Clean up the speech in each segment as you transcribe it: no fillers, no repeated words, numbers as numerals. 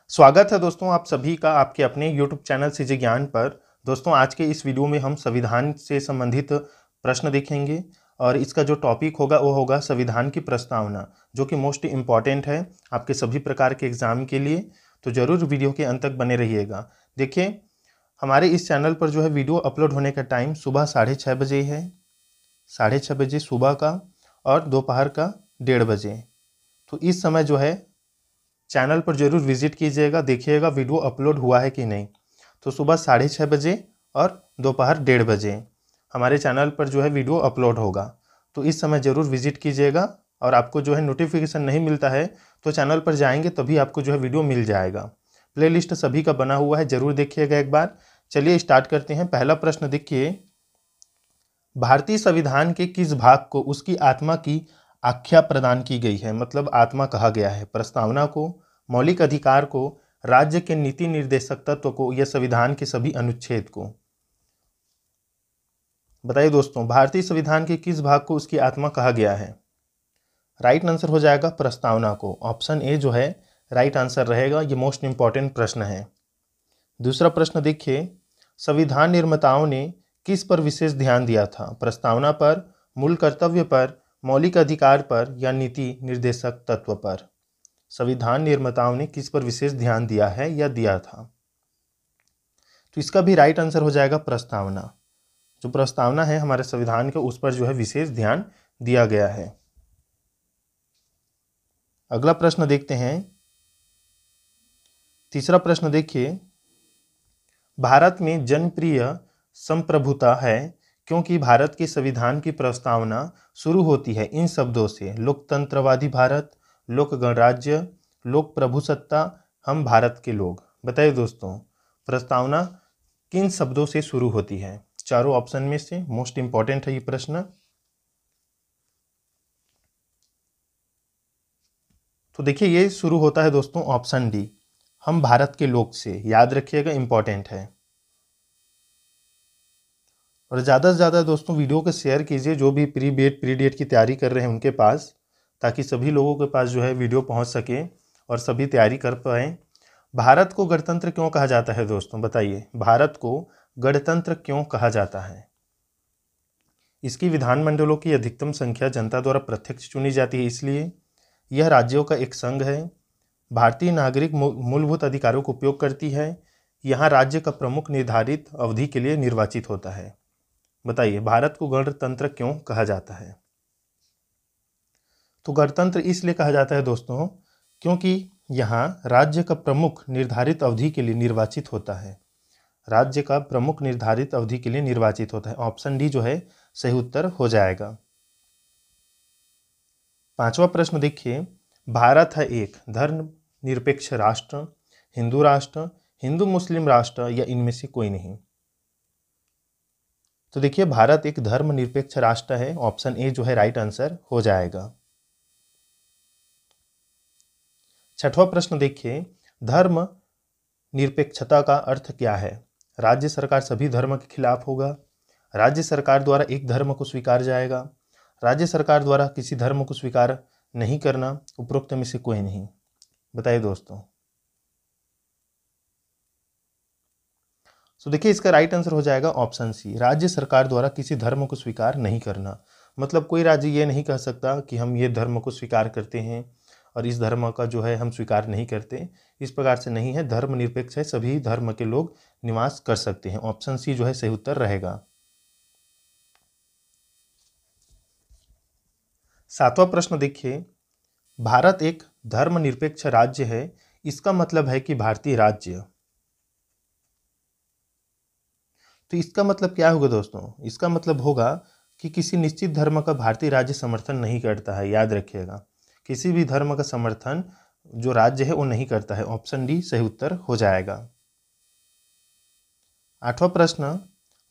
स्वागत है दोस्तों आप सभी का आपके अपने YouTube चैनल सीजे ज्ञान पर। दोस्तों आज के इस वीडियो में हम संविधान से संबंधित प्रश्न देखेंगे और इसका जो टॉपिक होगा वो होगा संविधान की प्रस्तावना, जो कि मोस्ट इम्पॉर्टेंट है आपके सभी प्रकार के एग्जाम के लिए। तो ज़रूर वीडियो के अंत तक बने रहिएगा। देखिए हमारे इस चैनल पर जो है वीडियो अपलोड होने का टाइम सुबह 6:30 बजे है, 6:30 बजे सुबह का, और दोपहर का 1:30 बजे। तो इस समय जो है चैनल पर जरूर विजिट कीजिएगा, देखिएगा वीडियो अपलोड हुआ है कि नहीं। तो सुबह 6:30 बजे और दोपहर 1:30 बजे हमारे चैनल पर जो है वीडियो अपलोड होगा। तो इस समय ज़रूर विजिट कीजिएगा, और आपको जो है नोटिफिकेशन नहीं मिलता है तो चैनल पर जाएंगे तभी आपको जो है वीडियो मिल जाएगा। प्लेलिस्ट सभी का बना हुआ है, ज़रूर देखिएगा एक बार। चलिए स्टार्ट करते हैं। पहला प्रश्न देखिए, भारतीय संविधान के किस भाग को उसकी आत्मा की आख्या प्रदान की गई है, मतलब आत्मा कहा गया है? प्रस्तावना को, मौलिक अधिकार को, राज्य के नीति निर्देशक तत्व को, या संविधान के सभी अनुच्छेद को? बताइए दोस्तों, भारतीय संविधान के किस भाग को उसकी आत्मा कहा गया है? राइट आंसर हो जाएगा प्रस्तावना को। ऑप्शन ए जो है राइट आंसर रहेगा। ये मोस्ट इंपॉर्टेंट प्रश्न है। दूसरा प्रश्न देखिए, संविधान निर्माताओं ने किस पर विशेष ध्यान दिया था? प्रस्तावना पर, मूल कर्तव्य पर, मौलिक अधिकार पर, या नीति निर्देशक तत्व पर? संविधान निर्माताओं ने किस पर विशेष ध्यान दिया है या दिया था? तो इसका भी राइट आंसर हो जाएगा प्रस्तावना। जो प्रस्तावना है हमारे संविधान के, उस पर जो है विशेष ध्यान दिया गया है। अगला प्रश्न देखते हैं। तीसरा प्रश्न देखिए, भारत में जनप्रिय संप्रभुता है क्योंकि भारत के संविधान की प्रस्तावना शुरू होती है इन शब्दों से: लोकतंत्रवादी भारत, लोक गणराज्य, लोक प्रभुसत्ता, हम भारत के लोग। बताइए दोस्तों, प्रस्तावना किन शब्दों से शुरू होती है? चारों ऑप्शन में से मोस्ट इंपॉर्टेंट है ये प्रश्न। तो देखिए ये शुरू होता है दोस्तों ऑप्शन डी, हम भारत के लोग से। याद रखिएगा, इंपॉर्टेंट है। और ज़्यादा से ज़्यादा दोस्तों वीडियो को शेयर कीजिए जो भी प्री बीएड प्री डीएड की तैयारी कर रहे हैं उनके पास, ताकि सभी लोगों के पास जो है वीडियो पहुंच सके और सभी तैयारी कर पाएँ। भारत को गणतंत्र क्यों कहा जाता है दोस्तों? बताइए, भारत को गणतंत्र क्यों कहा जाता है? इसकी विधानमंडलों की अधिकतम संख्या जनता द्वारा प्रत्यक्ष चुनी जाती है, इसलिए यह राज्यों का एक संघ है। भारतीय नागरिक मूलभूत अधिकारों का उपयोग करती है। यहाँ राज्य का प्रमुख निर्धारित अवधि के लिए निर्वाचित होता है। बताइए, भारत को गणतंत्र क्यों कहा जाता है? तो गणतंत्र इसलिए कहा जाता है दोस्तों क्योंकि यहाँ राज्य का प्रमुख निर्धारित अवधि के लिए निर्वाचित होता है। राज्य का प्रमुख निर्धारित अवधि के लिए निर्वाचित होता है। ऑप्शन डी जो है सही उत्तर हो जाएगा। पांचवा प्रश्न देखिए, भारत है एक धर्मनिरपेक्ष राष्ट्र, हिंदू राष्ट्र, हिंदू मुस्लिम राष्ट्र, या इनमें से कोई नहीं? तो देखिए भारत एक धर्मनिरपेक्ष राष्ट्र है। ऑप्शन ए जो है राइट आंसर हो जाएगा। छठवां प्रश्न देखिए, धर्म निरपेक्षता का अर्थ क्या है? राज्य सरकार सभी धर्म के खिलाफ होगा, राज्य सरकार द्वारा एक धर्म को स्वीकार जाएगा, राज्य सरकार द्वारा किसी धर्म को स्वीकार नहीं करना, उपरोक्त में से कोई नहीं? बताइए दोस्तों। तो देखिए इसका राइट आंसर हो जाएगा ऑप्शन सी, राज्य सरकार द्वारा किसी धर्म को स्वीकार नहीं करना। मतलब कोई राज्य ये नहीं कह सकता कि हम ये धर्म को स्वीकार करते हैं और इस धर्म का जो है हम स्वीकार नहीं करते। इस प्रकार से नहीं है, धर्मनिरपेक्ष है, सभी धर्म के लोग निवास कर सकते हैं। ऑप्शन सी जो है सही उत्तर रहेगा। सातवां प्रश्न देखिए, भारत एक धर्मनिरपेक्ष राज्य है, इसका मतलब है कि भारतीय राज्य। तो इसका मतलब क्या होगा दोस्तों? इसका मतलब होगा कि किसी निश्चित धर्म का भारतीय राज्य समर्थन नहीं करता है। याद रखिएगा, किसी भी धर्म का समर्थन जो राज्य है वो नहीं करता है। ऑप्शन डी सही उत्तर हो जाएगा। आठवां प्रश्न,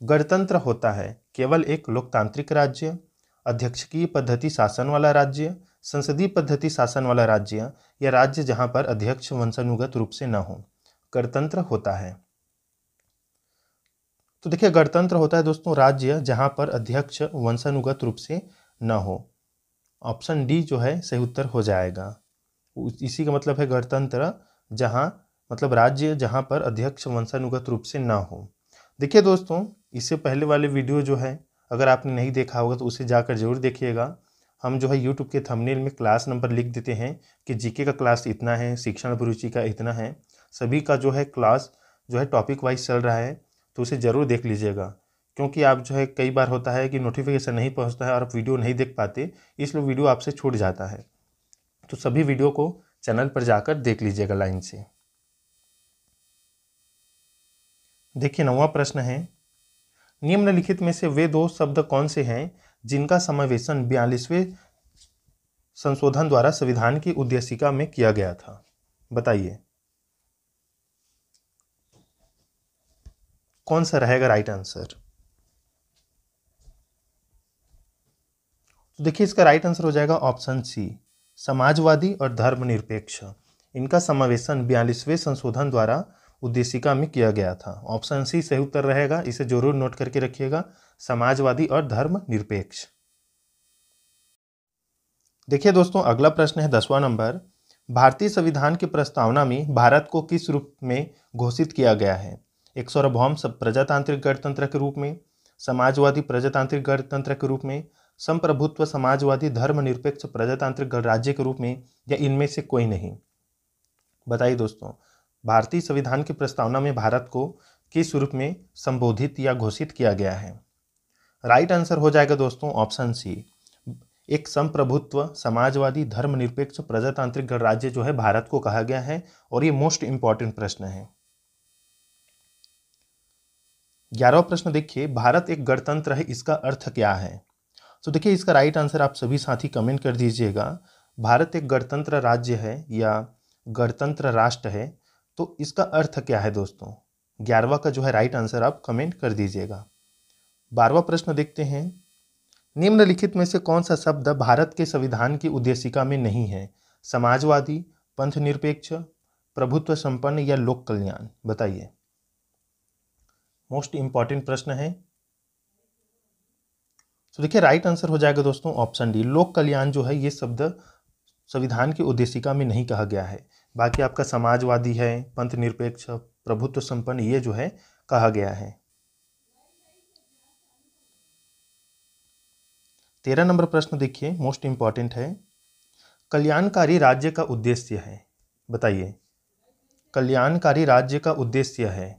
गणतंत्र होता है केवल एक लोकतांत्रिक राज्य, अध्यक्षीय पद्धति शासन वाला राज्य, संसदीय पद्धति शासन वाला राज्य, या राज्य जहां पर अध्यक्ष वंशानुगत रूप से न हो? गणतंत्र होता है, तो देखिए गणतंत्र होता है दोस्तों राज्य जहां पर अध्यक्ष वंशानुगत रूप से न हो। ऑप्शन डी जो है सही उत्तर हो जाएगा। इसी का मतलब है गणतंत्र जहां मतलब राज्य जहाँ पर अध्यक्ष वंशानुगत रूप से ना हो। देखिए दोस्तों, इससे पहले वाले वीडियो जो है अगर आपने नहीं देखा होगा तो उसे जाकर जरूर देखिएगा। हम जो है यूट्यूब के थंबनेल में क्लास नंबर लिख देते हैं कि जीके का क्लास इतना है, शिक्षण अभिरुचि का इतना है, सभी का जो है क्लास जो है टॉपिक वाइज चल रहा है, तो उसे ज़रूर देख लीजिएगा। क्योंकि आप जो है कई बार होता है कि नोटिफिकेशन नहीं पहुंचता है और आप वीडियो नहीं देख पाते, इसलिए वीडियो आपसे छूट जाता है। तो सभी वीडियो को चैनल पर जाकर देख लीजिएगा लाइन से। देखिए 9वां प्रश्न है, निम्नलिखित में से वे दो शब्द कौन से हैं जिनका समावेशन 42वें संशोधन द्वारा संविधान की उद्देशिका में किया गया था? बताइए कौन सा रहेगा राइट आंसर। तो देखिए इसका राइट आंसर हो जाएगा ऑप्शन सी, समाजवादी और धर्मनिरपेक्ष। इनका समावेशन 42वें संशोधन द्वारा उद्देशिका में किया गया था। ऑप्शन सी सही उत्तर रहेगा, इसे जरूर नोट करके रखिएगा, समाजवादी और धर्मनिरपेक्ष। देखिए दोस्तों अगला प्रश्न है 10वां नंबर, भारतीय संविधान की प्रस्तावना में भारत को किस रूप में घोषित किया गया है? एक सार्वभौम प्रजातांत्रिक गणतंत्र के रूप में, समाजवादी प्रजातांत्रिक गणतंत्र के रूप में, संप्रभुत्व समाजवादी धर्मनिरपेक्ष प्रजातांत्रिक गणराज्य के रूप में, या इनमें से कोई नहीं? बताइए दोस्तों, भारतीय संविधान की प्रस्तावना में भारत को किस रूप में संबोधित या घोषित किया गया है? राइट आंसर हो जाएगा दोस्तों ऑप्शन सी, एक संप्रभुत्व समाजवादी धर्मनिरपेक्ष प्रजातांत्रिक गणराज्य जो है भारत को कहा गया है, और ये मोस्ट इंपॉर्टेंट प्रश्न है। 11वां प्रश्न देखिए, भारत एक गणतंत्र है, इसका अर्थ क्या है? तो देखिए इसका राइट आंसर आप सभी साथी कमेंट कर दीजिएगा। भारत एक गणतंत्र राज्य है या गणतंत्र राष्ट्र है, तो इसका अर्थ क्या है दोस्तों? 11वां का जो है राइट आंसर आप कमेंट कर दीजिएगा। 12वां प्रश्न देखते हैं, निम्नलिखित में से कौन सा शब्द भारत के संविधान की उद्देशिका में नहीं है? समाजवादी, पंथनिरपेक्ष, प्रभुत्व संपन्न या लोक कल्याण? बताइए, मोस्ट इंपॉर्टेंट प्रश्न है। तो देखिए राइट आंसर हो जाएगा दोस्तों ऑप्शन डी, लोक कल्याण जो है ये शब्द संविधान की उद्देशिका में नहीं कहा गया है। बाकी आपका समाजवादी है, पंथनिरपेक्ष, प्रभुत्व संपन्न ये जो है कहा गया है। 13 नंबर प्रश्न देखिए, मोस्ट इंपॉर्टेंट है, कल्याणकारी राज्य का उद्देश्य है। बताइए, कल्याणकारी राज्य का उद्देश्य है।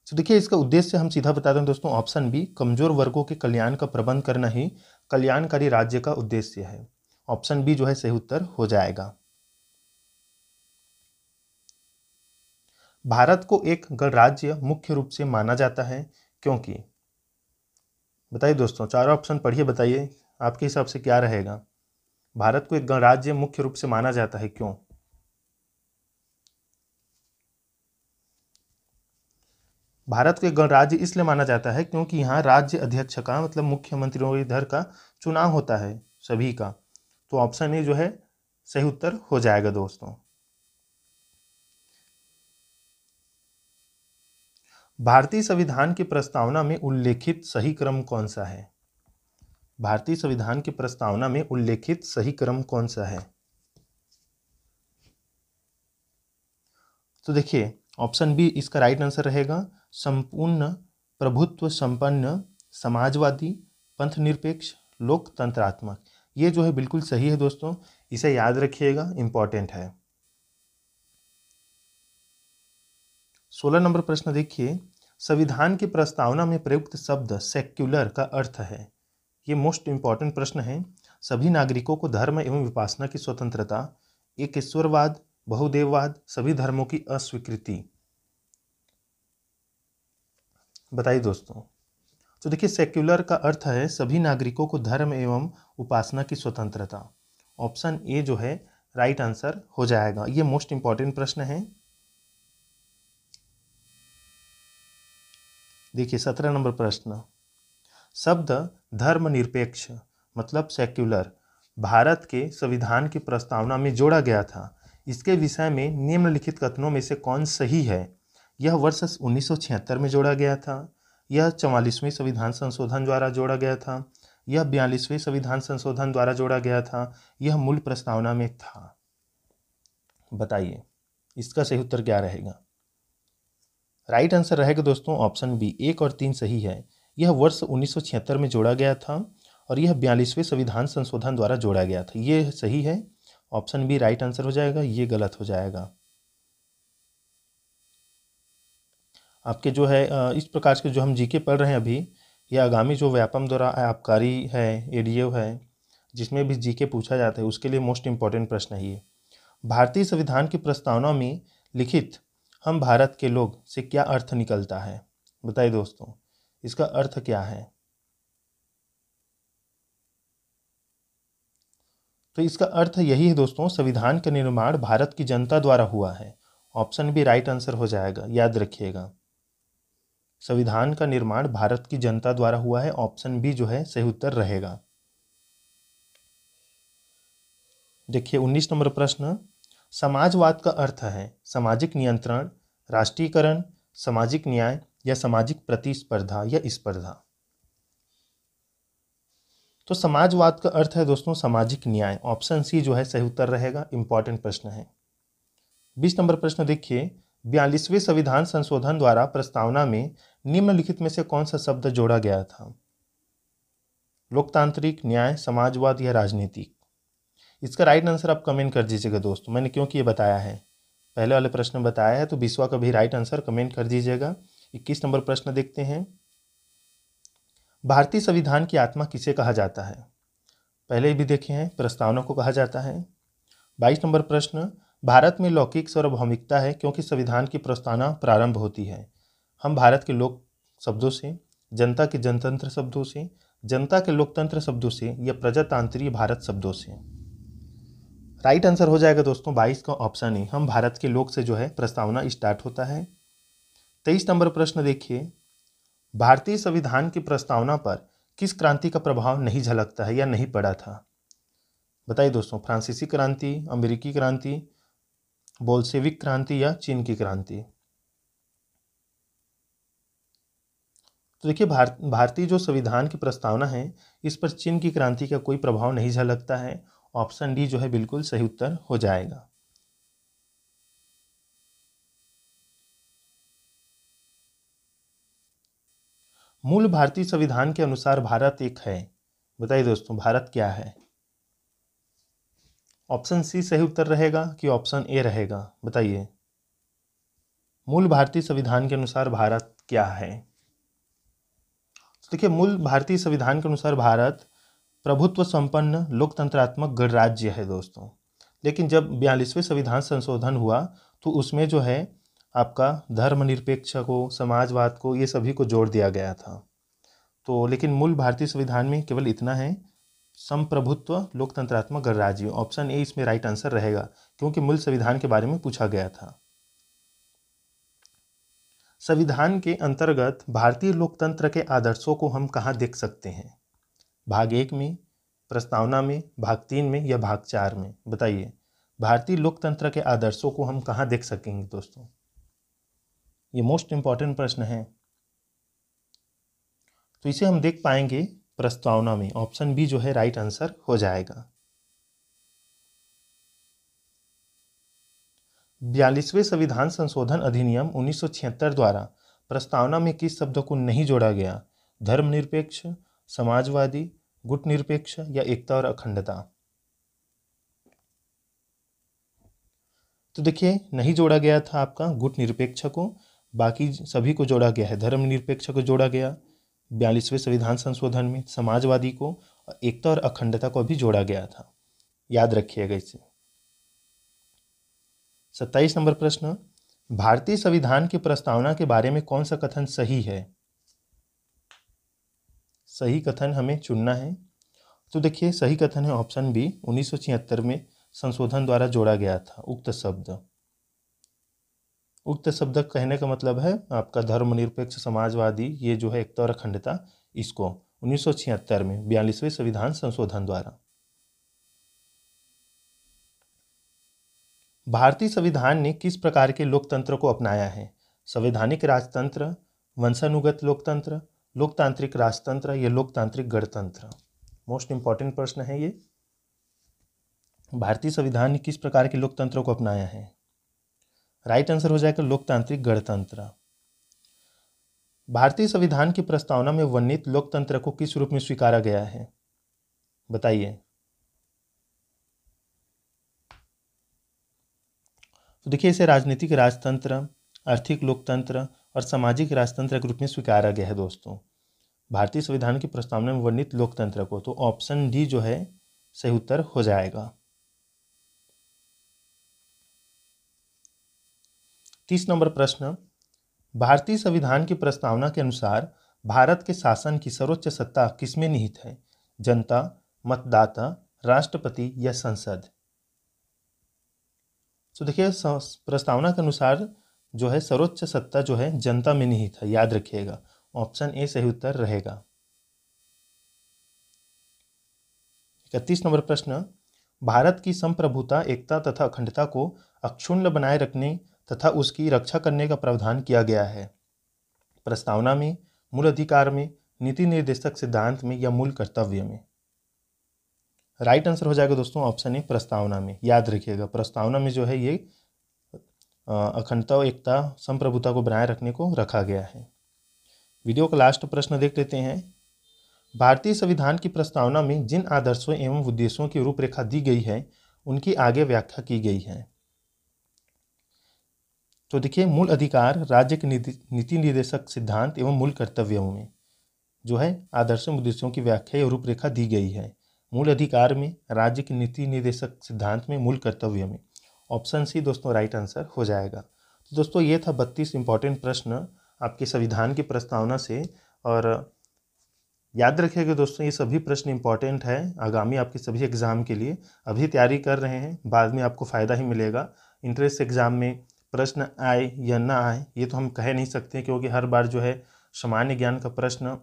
तो देखिए इसका उद्देश्य हम सीधा बता दें दोस्तों, ऑप्शन बी, कमजोर वर्गों के कल्याण का प्रबंध करना ही कल्याणकारी राज्य का उद्देश्य है। ऑप्शन बी जो है सही उत्तर हो जाएगा। भारत को एक गणराज्य मुख्य रूप से माना जाता है क्योंकि? बताइए दोस्तों, चारों ऑप्शन पढ़िए, बताइए आपके हिसाब से क्या रहेगा। भारत को एक गणराज्य मुख्य रूप से माना जाता है, क्यों? भारत को एक गणराज्य इसलिए माना जाता है क्योंकि यहाँ राज्य अध्यक्ष का मतलब मुख्यमंत्रियों इधर का चुनाव होता है सभी का। तो ऑप्शन ए जो है सही उत्तर हो जाएगा दोस्तों। भारतीय संविधान की प्रस्तावना में उल्लेखित सही क्रम कौन सा है? भारतीय संविधान की प्रस्तावना में उल्लेखित सही क्रम कौन सा है? तो देखिए ऑप्शन बी इसका राइट आंसर रहेगा, संपूर्ण प्रभुत्व संपन्न समाजवादी पंथनिरपेक्ष लोकतंत्रात्मक। ये जो है बिल्कुल सही है दोस्तों, इसे याद रखिएगा, इंपॉर्टेंट है। 16 नंबर प्रश्न देखिए, संविधान की प्रस्तावना में प्रयुक्त शब्द सेक्युलर का अर्थ है। ये मोस्ट इंपॉर्टेंट प्रश्न है। सभी नागरिकों को धर्म एवं उपासना की स्वतंत्रता, एक ईश्वरवाद, बहुदेववाद, सभी धर्मों की अस्वीकृति। बताइए दोस्तों। तो देखिए सेक्युलर का अर्थ है सभी नागरिकों को धर्म एवं उपासना की स्वतंत्रता। ऑप्शन ए जो है राइट आंसर हो जाएगा। ये मोस्ट इंपॉर्टेंट प्रश्न है। देखिए 17 नंबर प्रश्न, शब्द धर्मनिरपेक्ष मतलब सेक्युलर भारत के संविधान की प्रस्तावना में जोड़ा गया था। इसके विषय में निम्नलिखित कथनों में से कौन सही है? यह वर्ष 1976 में जोड़ा गया था, यह 44वें संविधान संशोधन द्वारा जोड़ा गया था, यह 42वें संविधान संशोधन द्वारा जोड़ा गया था, यह मूल प्रस्तावना में था। बताइए इसका सही उत्तर क्या रहेगा? राइट आंसर रहेगा दोस्तों ऑप्शन बी, 1 और 3 सही है। यह वर्ष 1976 में जोड़ा गया था और यह 42वें संविधान संशोधन द्वारा जोड़ा गया था। ये सही है, ऑप्शन बी राइट आंसर हो जाएगा, ये गलत हो जाएगा। आपके जो है इस प्रकार के जो हम जीके पढ़ रहे हैं अभी, ये आगामी जो व्यापम द्वारा आबकारी है, एडीओ है, जिसमें भी जीके पूछा जाता है, उसके लिए मोस्ट इंपॉर्टेंट प्रश्न है ये। भारतीय संविधान की प्रस्तावना में लिखित हम भारत के लोग से क्या अर्थ निकलता है? बताइए दोस्तों, इसका अर्थ क्या है? तो इसका अर्थ यही है दोस्तों, संविधान का निर्माण भारत की जनता द्वारा हुआ है। ऑप्शन बी राइट आंसर हो जाएगा, याद रखिएगा। संविधान का निर्माण भारत की जनता द्वारा हुआ है, ऑप्शन बी जो है सही उत्तर रहेगा। देखिए 19 नंबर प्रश्न, समाजवाद का अर्थ है सामाजिक नियंत्रण, राष्ट्रीयकरण, सामाजिक न्याय या सामाजिक प्रतिस्पर्धा या स्पर्धा। तो समाजवाद का अर्थ है दोस्तों सामाजिक न्याय, ऑप्शन सी जो है सही उत्तर रहेगा। इंपॉर्टेंट प्रश्न है। 20 नंबर प्रश्न देखिए, 42वें संविधान संशोधन द्वारा प्रस्तावना में निम्नलिखित में से कौन सा शब्द जोड़ा गया था? लोकतांत्रिक, न्याय, समाजवाद या राजनीतिक। इसका राइट आंसर आप कमेंट कर दीजिएगा दोस्तों। मैंने क्योंकि ये बताया है, पहले वाले प्रश्न में बताया है, तो 20वां का भी राइट आंसर कमेंट कर दीजिएगा। 21 नंबर प्रश्न देखते हैं, भारतीय संविधान की आत्मा किसे कहा जाता है? पहले भी देखे हैं, प्रस्तावना को कहा जाता है। 22 नंबर प्रश्न, भारत में लौकिक सार्वभौमिकता है क्योंकि संविधान की प्रस्तावना प्रारंभ होती है हम भारत के लोक शब्दों से, जनता के जनतंत्र शब्दों से, जनता के लोकतंत्र शब्दों से या प्रजातांत्रिक भारत शब्दों से। राइट आंसर हो जाएगा दोस्तों 22 का ऑप्शन ए, हम भारत के लोक से जो है प्रस्तावना स्टार्ट होता है। 23 नंबर प्रश्न देखिए, भारतीय संविधान की प्रस्तावना पर किस क्रांति का प्रभाव नहीं झलकता है या नहीं पड़ा था? बताइए दोस्तों, फ्रांसीसी क्रांति, अमेरिकी क्रांति, बोल्शेविक क्रांति या चीन की क्रांति। तो देखिए भारतीय जो संविधान की प्रस्तावना है, इस पर चीन की क्रांति का कोई प्रभाव नहीं झलकता है। ऑप्शन डी जो है बिल्कुल सही उत्तर हो जाएगा। मूल भारतीय संविधान के अनुसार भारत एक है। बताइए दोस्तों, भारत क्या है? ऑप्शन सी सही उत्तर रहेगा कि ऑप्शन ए रहेगा? बताइए, मूल भारतीय संविधान के अनुसार भारत क्या है? देखिए, मूल भारतीय संविधान के अनुसार भारत प्रभुत्व संपन्न लोकतंत्रात्मक गणराज्य है दोस्तों। लेकिन जब 42वें संविधान संशोधन हुआ तो उसमें जो है आपका धर्मनिरपेक्ष को, समाजवाद को, ये सभी को जोड़ दिया गया था। तो लेकिन मूल भारतीय संविधान में केवल इतना है, संप्रभुत्व लोकतंत्रात्मक गणराज्य। ऑप्शन ए इसमें राइट आंसर रहेगा क्योंकि मूल संविधान के बारे में पूछा गया था। संविधान के अंतर्गत भारतीय लोकतंत्र के आदर्शों को हम कहाँ देख सकते हैं? भाग 1 में, प्रस्तावना में, भाग 3 में या भाग 4 में? बताइए, भारतीय लोकतंत्र के आदर्शों को हम कहाँ देख सकेंगे दोस्तों? ये मोस्ट इंपॉर्टेंट प्रश्न है। तो इसे हम देख पाएंगे प्रस्तावना में। ऑप्शन बी जो है राइट आंसर हो जाएगा। 42वें संविधान संशोधन अधिनियम 1976 द्वारा प्रस्तावना में किस शब्द को नहीं जोड़ा गया? धर्मनिरपेक्ष, समाजवादी, गुटनिरपेक्ष या एकता और अखंडता। तो देखिए, नहीं जोड़ा गया था आपका गुटनिरपेक्ष को, बाकी सभी को जोड़ा गया है। धर्मनिरपेक्ष को जोड़ा गया 42वें संविधान संशोधन में, समाजवादी को, एकता और अखंडता को भी जोड़ा गया था। याद रखिएगा इसे। 27 नंबर प्रश्न, भारतीय संविधान की प्रस्तावना के बारे में कौन सा कथन सही है? सही कथन हमें चुनना है। तो देखिए, सही कथन है ऑप्शन बी, 1976 में संशोधन द्वारा जोड़ा गया था उक्त शब्द। उक्त शब्द कहने का मतलब है आपका धर्मनिरपेक्ष, समाजवादी, ये जो है एकता और अखंडता, इसको 1976 में 42वें संविधान संशोधन द्वारा। भारतीय संविधान ने किस प्रकार के लोकतंत्र को अपनाया है? संवैधानिक राजतंत्र, वंशानुगत लोकतंत्र, लोकतांत्रिक राजतंत्र या लोकतांत्रिक गणतंत्र। मोस्ट इंपॉर्टेंट प्रश्न है ये। भारतीय संविधान ने किस प्रकार के लोकतंत्र को अपनाया है? राइट आंसर हो जाएगा लोकतांत्रिक गणतंत्र। भारतीय संविधान की प्रस्तावना में वर्णित लोकतंत्र को किस रूप में स्वीकारा गया है? बताइए। तो देखिए, इसे राजनीतिक राजतंत्र, आर्थिक लोकतंत्र और सामाजिक राजतंत्र के रूप में स्वीकारा गया है दोस्तों। भारतीय संविधान की प्रस्तावना में वर्णित लोकतंत्र को, तो ऑप्शन डी जो है सही उत्तर हो जाएगा। 30 नंबर प्रश्न, भारतीय संविधान की प्रस्तावना के अनुसार भारत के शासन की सर्वोच्च सत्ता किसमें निहित है? जनता, मतदाता, राष्ट्रपति या संसद? तो देखिए, प्रस्तावना के अनुसार जो है सर्वोच्च सत्ता जो है जनता में निहित है, याद रखिएगा। ऑप्शन ए सही उत्तर रहेगा। 31 नंबर प्रश्न, भारत की संप्रभुता, एकता तथा अखंडता को अक्षुण्ण बनाए रखने तथा उसकी रक्षा करने का प्रावधान किया गया है। प्रस्तावना में, मूल अधिकार में, नीति निर्देशक सिद्धांत में या मूल कर्तव्य में? राइट आंसर हो जाएगा दोस्तों ऑप्शन ए प्रस्तावना में। याद रखिएगा, प्रस्तावना में जो है ये अखंडता, एकता, संप्रभुता को बनाए रखने को रखा गया है। वीडियो का लास्ट प्रश्न देख लेते हैं। भारतीय संविधान की प्रस्तावना में जिन आदर्शों एवं उद्देश्यों की रूपरेखा दी गई है उनकी आगे व्याख्या की गई है। तो देखिए, मूल अधिकार, राज्य के नीति निर्देशक सिद्धांत एवं मूल कर्तव्यों में जो है आदर्शों उद्देश्यों की व्याख्या या रूपरेखा दी गई है। मूल अधिकार में, राज्य के नीति निर्देशक सिद्धांत में, मूल कर्तव्य में। ऑप्शन सी दोस्तों राइट आंसर हो जाएगा। तो दोस्तों ये था 32 इंपॉर्टेंट प्रश्न आपके संविधान की प्रस्तावना से। और याद रखिएगा दोस्तों, ये सभी प्रश्न इंपॉर्टेंट है आगामी आपके सभी एग्जाम के लिए। अभी तैयारी कर रहे हैं, बाद में आपको फ़ायदा ही मिलेगा। इंट्रेंस एग्जाम में प्रश्न आए या ना आए ये तो हम कह नहीं सकते, क्योंकि हर बार जो है सामान्य ज्ञान का प्रश्न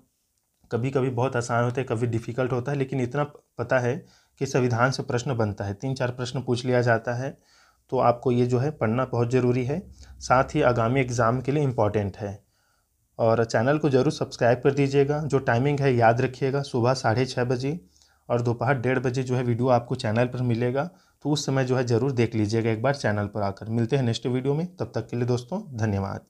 कभी कभी बहुत आसान होता है, कभी डिफ़िकल्ट होता है, लेकिन इतना पता है कि संविधान से प्रश्न बनता है, 3-4 प्रश्न पूछ लिया जाता है। तो आपको ये जो है पढ़ना बहुत ज़रूरी है, साथ ही आगामी एग्ज़ाम के लिए इम्पॉर्टेंट है। और चैनल को ज़रूर सब्सक्राइब कर दीजिएगा। जो टाइमिंग है याद रखिएगा, सुबह 6:30 बजे और दोपहर 1:30 बजे जो है वीडियो आपको चैनल पर मिलेगा। तो उस समय जो है ज़रूर देख लीजिएगा एक बार चैनल पर आकर। मिलते हैं नेक्स्ट वीडियो में, तब तक के लिए दोस्तों धन्यवाद।